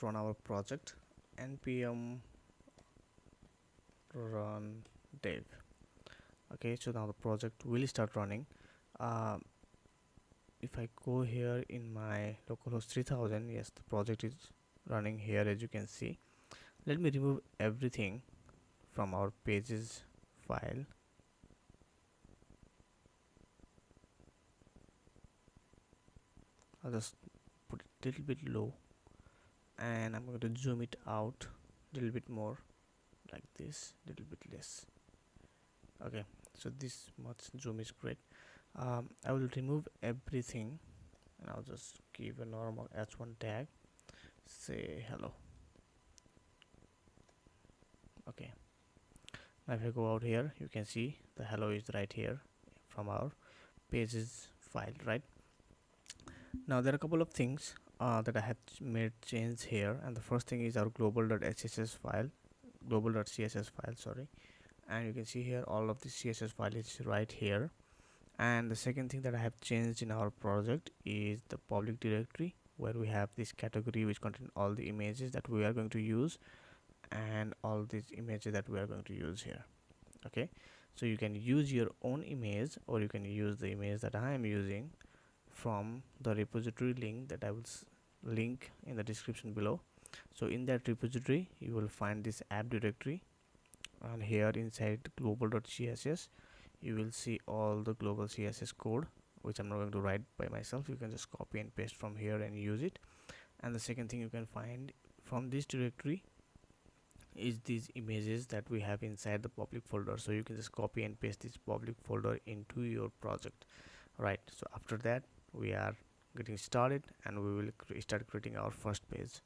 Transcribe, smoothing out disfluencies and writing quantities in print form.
run our project. Npm run dev. Okay, so now the project will start running. uh, if I go here in my localhost 3000, yes, the project is running here, as you can see. Let me remove everything from our pages file. I'll just put it a little bit low, and I'm going to zoom it out a little bit more, like this, little bit less. Okay, so this much zoom is great. I will remove everything, and I'll just give a normal h1 tag, say hello. Okay, now if I go out here, you can see the hello is right here from our pages file, right? Now there are a couple of things that I have made change here, and the first thing is our global.css file, global.css file, sorry. And you can see here all of the CSS file is right here. And the second thing that I have changed in our project is the public directory, where we have this category which contain all the images that we are going to use, and all these images that we are going to use here. Okay, so you can use your own image, or you can use the image that I am using from the repository link that I will link in the description below. So in that repository you will find this app directory, and here inside global.css you will see all the global CSS code, which I'm not going to write by myself. You can just copy and paste from here and use it. And the second thing you can find from this directory is these images that we have inside the public folder, so you can just copy and paste this public folder into your project, right? So after that we are getting started, and we will start creating our first page.